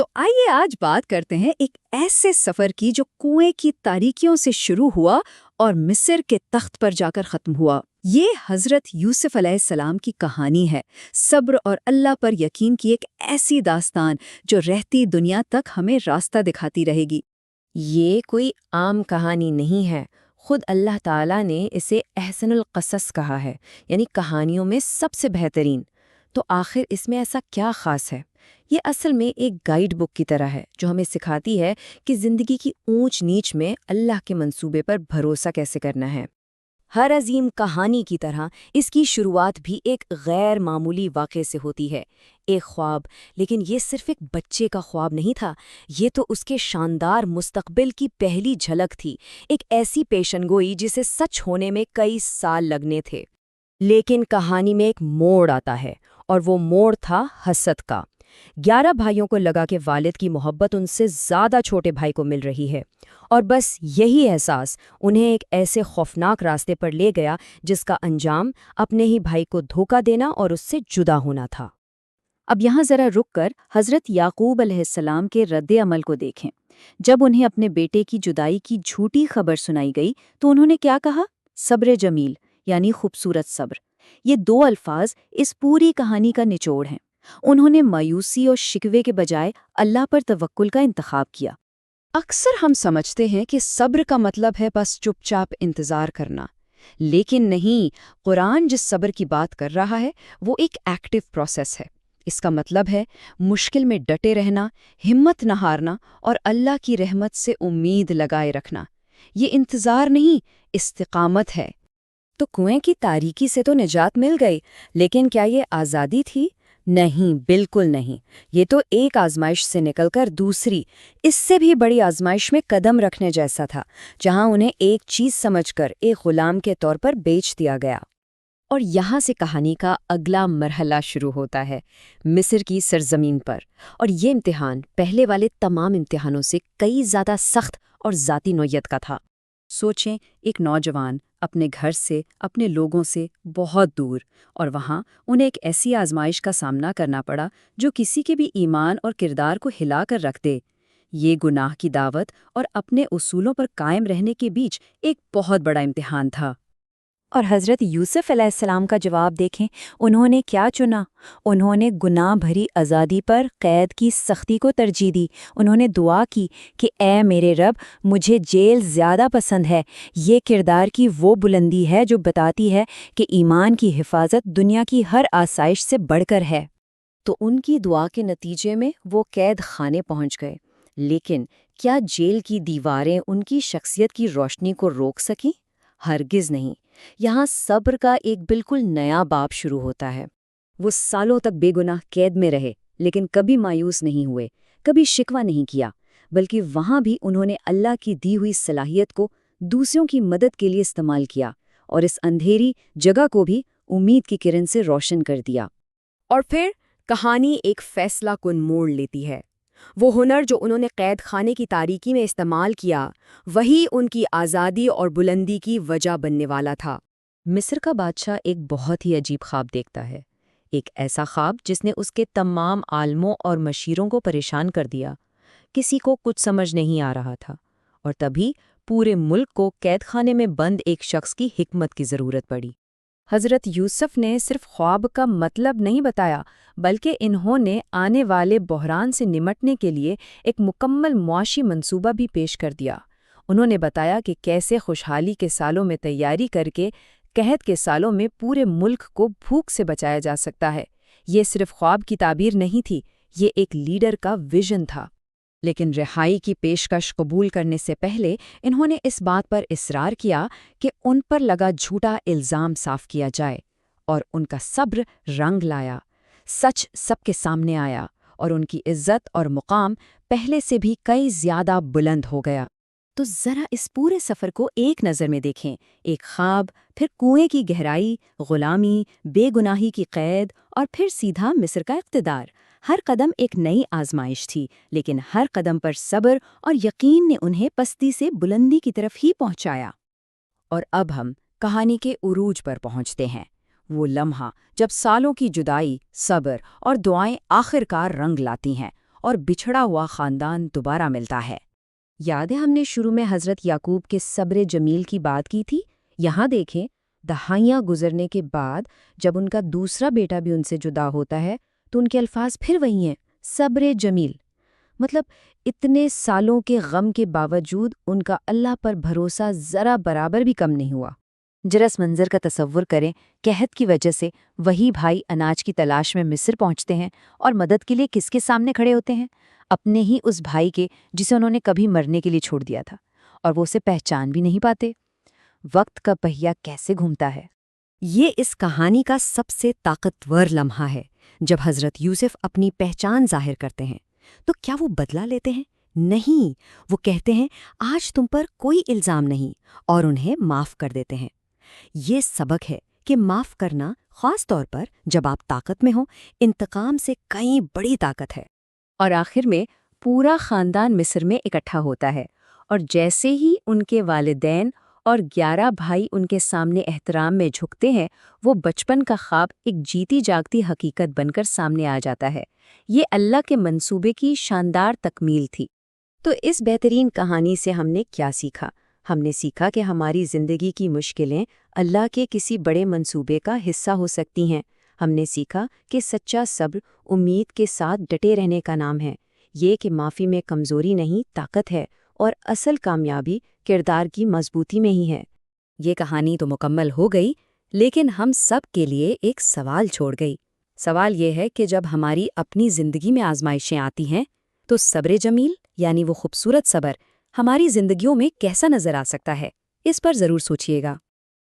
تو آئیے آج بات کرتے ہیں ایک ایسے سفر کی جو کنویں کی تاریکیوں سے شروع ہوا اور مصر کے تخت پر جا کر ختم ہوا۔ یہ حضرت یوسف علیہ السلام کی کہانی ہے، صبر اور اللہ پر یقین کی ایک ایسی داستان جو رہتی دنیا تک ہمیں راستہ دکھاتی رہے گی۔ یہ کوئی عام کہانی نہیں ہے، خود اللہ تعالیٰ نے اسے احسن القصص کہا ہے، یعنی کہانیوں میں سب سے بہترین۔ تو آخر اس میں ایسا کیا خاص ہے؟ یہ اصل میں ایک گائیڈ بک کی طرح ہے جو ہمیں سکھاتی ہے کہ زندگی کی اونچ نیچ میں اللہ کے منصوبے پر بھروسہ کیسے کرنا ہے۔ ہر عظیم کہانی کی طرح اس کی شروعات بھی ایک غیر معمولی واقعے سے ہوتی ہے، ایک خواب۔ لیکن یہ صرف ایک بچے کا خواب نہیں تھا، یہ تو اس کے شاندار مستقبل کی پہلی جھلک تھی، ایک ایسی پیشن گوئی جسے سچ ہونے میں کئی سال لگنے تھے۔ لیکن کہانی میں ایک موڑ آتا ہے، اور وہ موڑ تھا حسد کا۔ 11 بھائیوں کو لگا کہ والد کی محبت ان سے زیادہ چھوٹے بھائی کو مل رہی ہے، اور بس یہی احساس انہیں ایک ایسے خوفناک راستے پر لے گیا جس کا انجام اپنے ہی بھائی کو دھوکہ دینا اور اس سے جدا ہونا تھا۔ اب یہاں ذرا رک کر حضرت یعقوب علیہ السلام کے رد عمل کو دیکھیں۔ جب انہیں اپنے بیٹے کی جدائی کی جھوٹی خبر سنائی گئی تو انہوں نے کیا کہا؟ صبر جمیل، یعنی خوبصورت صبر۔ یہ 2 الفاظ اس پوری کہانی کا نچوڑ ہیں۔ انہوں نے مایوسی اور شکوے کے بجائے اللہ پر توکل کا انتخاب کیا۔ اکثر ہم سمجھتے ہیں کہ صبر کا مطلب ہے بس چپ چاپ انتظار کرنا، لیکن نہیں، قرآن جس صبر کی بات کر رہا ہے وہ ایک ایکٹیو پروسیس ہے۔ اس کا مطلب ہے مشکل میں ڈٹے رہنا، ہمت نہ ہارنا اور اللہ کی رحمت سے امید لگائے رکھنا۔ یہ انتظار نہیں، استقامت ہے۔ تو کنویں کی تاریکی سے تو نجات مل گئی، لیکن کیا یہ آزادی تھی؟ نہیں، بالکل نہیں۔ یہ تو ایک آزمائش سے نکل کر دوسری، اس سے بھی بڑی آزمائش میں قدم رکھنے جیسا تھا، جہاں انہیں ایک چیز سمجھ کر ایک غلام کے طور پر بیچ دیا گیا۔ اور یہاں سے کہانی کا اگلا مرحلہ شروع ہوتا ہے، مصر کی سرزمین پر۔ اور یہ امتحان پہلے والے تمام امتحانوں سے کئی زیادہ سخت اور ذاتی نوعیت کا تھا۔ سوچیں، ایک نوجوان اپنے گھر سے، اپنے لوگوں سے بہت دور، اور وہاں انہیں ایک ایسی آزمائش کا سامنا کرنا پڑا جو کسی کے بھی ایمان اور کردار کو ہلا کر رکھ دے۔ یہ گناہ کی دعوت اور اپنے اصولوں پر قائم رہنے کے بیچ ایک بہت بڑا امتحان تھا۔ اور حضرت یوسف علیہ السلام کا جواب دیکھیں، انہوں نے کیا چنا؟ انہوں نے گناہ بھری آزادی پر قید کی سختی کو ترجیح دی۔ انہوں نے دعا کی کہ اے میرے رب، مجھے جیل زیادہ پسند ہے۔ یہ کردار کی وہ بلندی ہے جو بتاتی ہے کہ ایمان کی حفاظت دنیا کی ہر آسائش سے بڑھ کر ہے۔ تو ان کی دعا کے نتیجے میں وہ قید خانے پہنچ گئے، لیکن کیا جیل کی دیواریں ان کی شخصیت کی روشنی کو روک سکیں؟ ہرگز نہیں۔ یہاں صبر کا ایک بالکل نیا باب شروع ہوتا ہے۔ وہ سالوں تک بے گناہ قید میں رہے، لیکن کبھی مایوس نہیں ہوئے، کبھی شکوہ نہیں کیا، بلکہ وہاں بھی انہوں نے اللہ کی دی ہوئی صلاحیت کو دوسروں کی مدد کے لیے استعمال کیا، اور اس اندھیری جگہ کو بھی امید کی کرن سے روشن کر دیا۔ اور پھر کہانی ایک فیصلہ کن موڑ لیتی ہے۔ وہ ہنر جو انہوں نے قید خانے کی تاریکی میں استعمال کیا، وہی ان کی آزادی اور بلندی کی وجہ بننے والا تھا۔ مصر کا بادشاہ ایک بہت ہی عجیب خواب دیکھتا ہے، ایک ایسا خواب جس نے اس کے تمام عالموں اور مشیروں کو پریشان کر دیا۔ کسی کو کچھ سمجھ نہیں آ رہا تھا، اور تبھی پورے ملک کو قید خانے میں بند ایک شخص کی حکمت کی ضرورت پڑی۔ حضرت یوسف نے صرف خواب کا مطلب نہیں بتایا، بلکہ انہوں نے آنے والے بحران سے نمٹنے کے لیے ایک مکمل معاشی منصوبہ بھی پیش کر دیا۔ انہوں نے بتایا کہ کیسے خوشحالی کے سالوں میں تیاری کر کے قحط کے سالوں میں پورے ملک کو بھوک سے بچایا جا سکتا ہے۔ یہ صرف خواب کی تعبیر نہیں تھی، یہ ایک لیڈر کا ویژن تھا۔ لیکن رہائی کی پیشکش قبول کرنے سے پہلے انہوں نے اس بات پر اصرار کیا کہ ان پر لگا جھوٹا الزام صاف کیا جائے، اور ان کا صبر رنگ لایا۔ سچ سب کے سامنے آیا، اور ان کی عزت اور مقام پہلے سے بھی کئی زیادہ بلند ہو گیا۔ تو ذرا اس پورے سفر کو ایک نظر میں دیکھیں، ایک خواب، پھر کنویں کی گہرائی، غلامی، بے گناہی کی قید، اور پھر سیدھا مصر کا اقتدار۔ ہر قدم ایک نئی آزمائش تھی، لیکن ہر قدم پر صبر اور یقین نے انہیں پستی سے بلندی کی طرف ہی پہنچایا۔ اور اب ہم کہانی کے عروج پر پہنچتے ہیں، وہ لمحہ جب سالوں کی جدائی، صبر اور دعائیں آخر کار رنگ لاتی ہیں، اور بچھڑا ہوا خاندان دوبارہ ملتا ہے۔ یاد ہے ہم نے شروع میں حضرت یعقوب کے صبر جمیل کی بات کی تھی؟ یہاں دیکھیں، دہائیاں گزرنے کے بعد جب ان کا دوسرا بیٹا بھی ان سے جدا ہوتا ہے تو ان کے الفاظ پھر وہی ہیں، صبر جمیل۔ مطلب اتنے سالوں کے غم کے باوجود ان کا اللہ پر بھروسہ ذرا برابر بھی کم نہیں ہوا۔ جرس منظر کا تصور کریں، قحط کی وجہ سے وہی بھائی اناج کی تلاش میں مصر پہنچتے ہیں اور مدد کے لیے کس کے سامنے کھڑے ہوتے ہیں؟ اپنے ہی اس بھائی کے جسے انہوں نے کبھی مرنے کے لیے چھوڑ دیا تھا، اور وہ اسے پہچان بھی نہیں پاتے۔ وقت کا پہیہ کیسے گھومتا ہے۔ یہ اس کہانی کا سب سے طاقتور لمحہ ہے۔ جب حضرت یوسف اپنی پہچان ظاہر کرتے ہیں تو کیا وہ بدلہ لیتے ہیں؟ نہیں، وہ کہتے ہیں آج تم پر کوئی الزام نہیں، اور انہیں معاف کر دیتے ہیں۔ یہ سبق ہے کہ معاف کرنا، خاص طور پر جب آپ طاقت میں ہوں، انتقام سے کئی بڑی طاقت ہے۔ اور آخر میں پورا خاندان مصر میں اکٹھا ہوتا ہے، اور جیسے ہی ان کے والدین اور 11 بھائی ان کے سامنے احترام میں جھکتے ہیں، وہ بچپن کا خواب ایک جیتی جاگتی حقیقت بن کر سامنے آ جاتا ہے۔ یہ اللہ کے منصوبے کی شاندار تکمیل تھی۔ تو اس بہترین کہانی سے ہم نے کیا سیکھا؟ ہم نے سیکھا کہ ہماری زندگی کی مشکلیں اللہ کے کسی بڑے منصوبے کا حصہ ہو سکتی ہیں۔ ہم نے سیکھا کہ سچا صبر امید کے ساتھ ڈٹے رہنے کا نام ہے، یہ کہ معافی میں کمزوری نہیں، طاقت ہے، اور اصل کامیابی کردار کی مضبوطی میں ہی ہے۔ یہ کہانی تو مکمل ہو گئی، لیکن ہم سب کے لیے ایک سوال چھوڑ گئی۔ سوال یہ ہے کہ جب ہماری اپنی زندگی میں آزمائشیں آتی ہیں تو صبر جمیل، یعنی وہ خوبصورت صبر، ہماری زندگیوں میں کیسا نظر آ سکتا ہے؟ اس پر ضرور سوچیے گا۔